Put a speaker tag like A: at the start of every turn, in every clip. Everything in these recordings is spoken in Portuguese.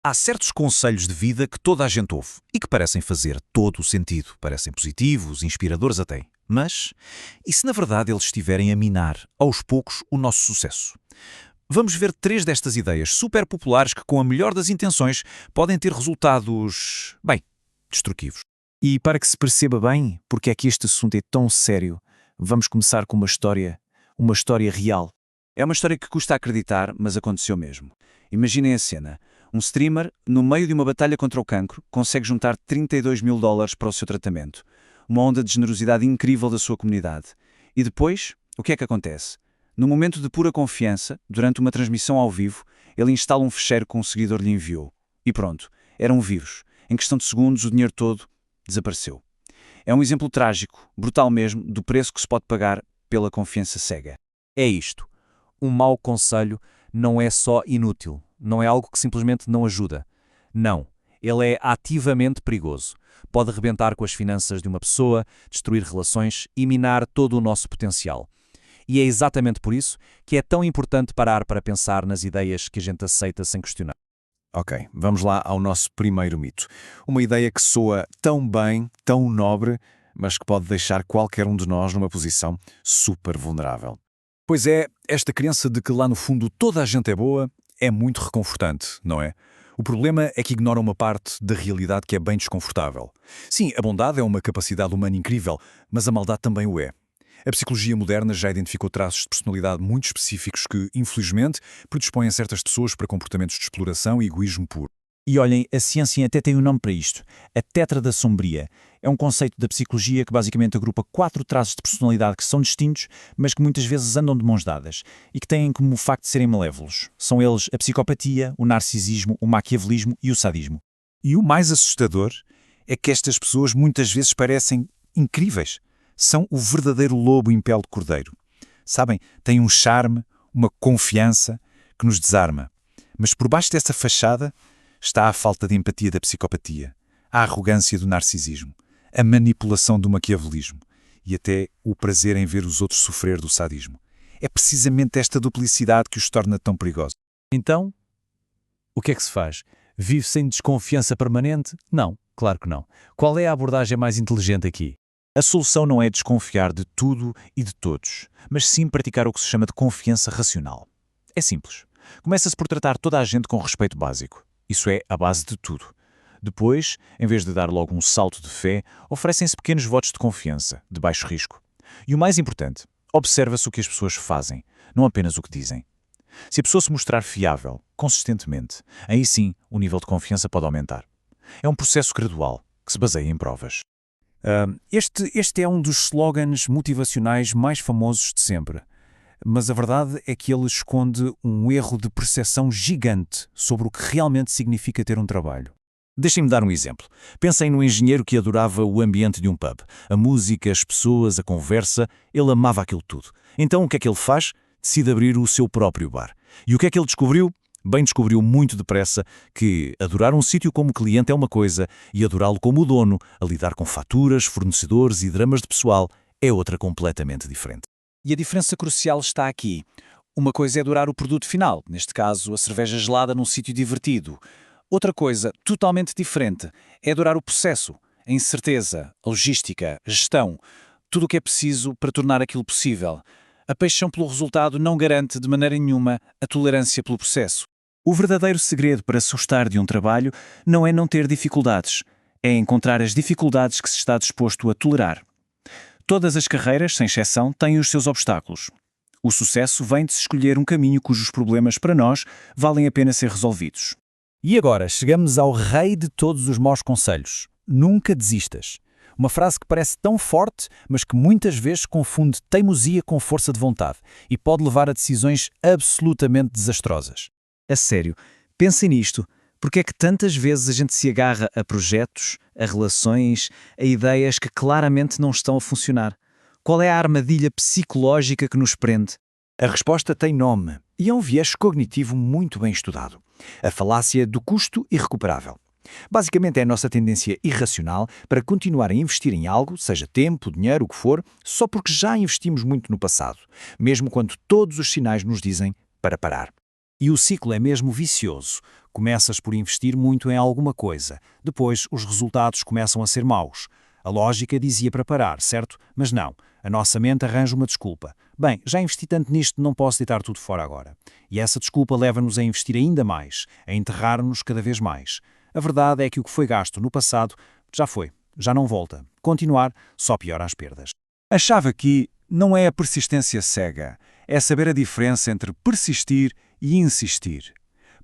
A: Há certos conselhos de vida que toda a gente ouve e que parecem fazer todo o sentido, parecem positivos, inspiradores até. Mas, e se na verdade eles estiverem a minar, aos poucos, o nosso sucesso? Vamos ver três destas ideias super populares que, com a melhor das intenções, podem ter resultados, bem, destrutivos.
B: E para que se perceba bem porque é que este assunto é tão sério, vamos começar com uma história real.
C: É uma história que custa acreditar, mas aconteceu mesmo. Imaginem a cena. Um streamer, no meio de uma batalha contra o cancro, consegue juntar $32.000 para o seu tratamento. Uma onda de generosidade incrível da sua comunidade. E depois, o que é que acontece? No momento de pura confiança, durante uma transmissão ao vivo, ele instala um fecheiro que um seguidor lhe enviou. E pronto, eram vivos. Em questão de segundos, o dinheiro todo desapareceu. É um exemplo trágico, brutal mesmo, do preço que se pode pagar pela confiança cega.
D: É isto. Um mau conselho não é só inútil, não é algo que simplesmente não ajuda. Não, ele é ativamente perigoso. Pode arrebentar com as finanças de uma pessoa, destruir relações e minar todo o nosso potencial. E é exatamente por isso que é tão importante parar para pensar nas ideias que a gente aceita sem questionar.
B: Ok, vamos lá ao nosso primeiro mito. Uma ideia que soa tão bem, tão nobre, mas que pode deixar qualquer um de nós numa posição super vulnerável.
A: Pois é, esta crença de que lá no fundo toda a gente é boa é muito reconfortante, não é? O problema é que ignora uma parte da realidade que é bem desconfortável. Sim, a bondade é uma capacidade humana incrível, mas a maldade também o é. A psicologia moderna já identificou traços de personalidade muito específicos que, infelizmente, predispõem certas pessoas para comportamentos de exploração e egoísmo puro.
B: E olhem, a ciência até tem um nome para isto. A tétrada sombria. É um conceito da psicologia que basicamente agrupa 4 traços de personalidade que são distintos, mas que muitas vezes andam de mãos dadas e que têm como o facto de serem malévolos. São eles a psicopatia, o narcisismo, o maquiavelismo e o sadismo.
A: E o mais assustador é que estas pessoas muitas vezes parecem incríveis. São o verdadeiro lobo em pele de cordeiro. Sabem, têm um charme, uma confiança que nos desarma. Mas por baixo dessa fachada está a falta de empatia da psicopatia, a arrogância do narcisismo, a manipulação do maquiavelismo e até o prazer em ver os outros sofrer do sadismo. É precisamente esta duplicidade que os torna tão perigosos.
D: Então, o que é que se faz? Vive sem desconfiança permanente? Não, claro que não. Qual é a abordagem mais inteligente aqui?
B: A solução não é desconfiar de tudo e de todos, mas sim praticar o que se chama de confiança racional. É simples. Começa-se por tratar toda a gente com respeito básico. Isso é a base de tudo. Depois, em vez de dar logo um salto de fé, oferecem-se pequenos votos de confiança, de baixo risco. E o mais importante, observa-se o que as pessoas fazem, não apenas o que dizem. Se a pessoa se mostrar fiável, consistentemente, aí sim o nível de confiança pode aumentar. É um processo gradual, que se baseia em provas.
A: Este é um dos slogans motivacionais mais famosos de sempre. Mas a verdade é que ele esconde um erro de percepção gigante sobre o que realmente significa ter um trabalho.
B: Deixem-me dar um exemplo. Pensem no engenheiro que adorava o ambiente de um pub. A música, as pessoas, a conversa, ele amava aquilo tudo. Então o que é que ele faz? Decide abrir o seu próprio bar. E o que é que ele descobriu? Bem, descobriu muito depressa que adorar um sítio como cliente é uma coisa e adorá-lo como dono, a lidar com faturas, fornecedores e dramas de pessoal, é outra completamente diferente.
C: E a diferença crucial está aqui. Uma coisa é adorar o produto final, neste caso a cerveja gelada num sítio divertido. Outra coisa, totalmente diferente, é adorar o processo, a incerteza, a logística, a gestão, tudo o que é preciso para tornar aquilo possível. A paixão pelo resultado não garante de maneira nenhuma a tolerância pelo processo.
B: O verdadeiro segredo para se gostar de um trabalho não é não ter dificuldades, é encontrar as dificuldades que se está disposto a tolerar. Todas as carreiras, sem exceção, têm os seus obstáculos. O sucesso vem de se escolher um caminho cujos problemas, para nós, valem a pena ser resolvidos.
D: E agora chegamos ao rei de todos os maus conselhos. Nunca desistas. Uma frase que parece tão forte, mas que muitas vezes confunde teimosia com força de vontade e pode levar a decisões absolutamente desastrosas.
B: A sério, pensem nisto. Porque é que tantas vezes a gente se agarra a projetos, a relações, a ideias que claramente não estão a funcionar? Qual é a armadilha psicológica que nos prende?
A: A resposta tem nome e é um viés cognitivo muito bem estudado. A falácia do custo irrecuperável. Basicamente é a nossa tendência irracional para continuar a investir em algo, seja tempo, dinheiro, o que for, só porque já investimos muito no passado, mesmo quando todos os sinais nos dizem para parar.
D: E o ciclo é mesmo vicioso. Começas por investir muito em alguma coisa, depois os resultados começam a ser maus. A lógica dizia para parar, certo? Mas não, a nossa mente arranja uma desculpa. Bem, já investi tanto nisto, não posso deitar tudo fora agora. E essa desculpa leva-nos a investir ainda mais, a enterrar-nos cada vez mais. A verdade é que o que foi gasto no passado já foi, já não volta. Continuar só piora as perdas.
A: A chave aqui não é a persistência cega, é saber a diferença entre persistir e insistir.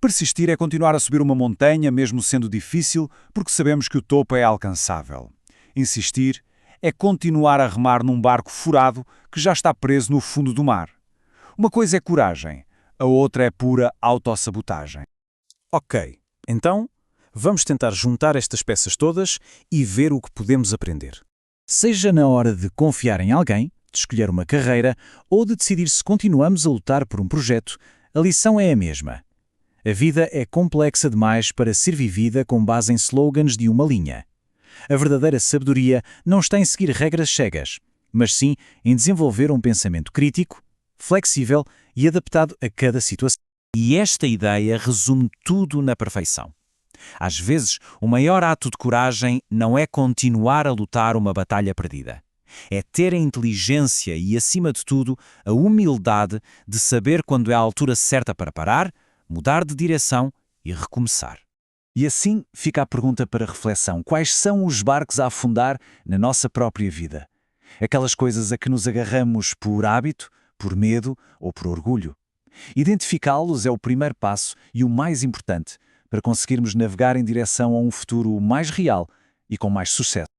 A: Persistir é continuar a subir uma montanha, mesmo sendo difícil, porque sabemos que o topo é alcançável. Insistir é continuar a remar num barco furado que já está preso no fundo do mar. Uma coisa é coragem, a outra é pura autossabotagem.
B: Ok, então vamos tentar juntar estas peças todas e ver o que podemos aprender. Seja na hora de confiar em alguém, de escolher uma carreira ou de decidir se continuamos a lutar por um projeto, a lição é a mesma. A vida é complexa demais para ser vivida com base em slogans de uma linha. A verdadeira sabedoria não está em seguir regras cegas, mas sim em desenvolver um pensamento crítico, flexível e adaptado a cada situação. E esta ideia resume tudo na perfeição. Às vezes, o maior ato de coragem não é continuar a lutar uma batalha perdida. É ter a inteligência e, acima de tudo, a humildade de saber quando é a altura certa para parar, mudar de direção e recomeçar.
C: E assim fica a pergunta para reflexão: quais são os barcos a afundar na nossa própria vida? Aquelas coisas a que nos agarramos por hábito, por medo ou por orgulho? Identificá-los é o primeiro passo e o mais importante para conseguirmos navegar em direção a um futuro mais real e com mais sucesso.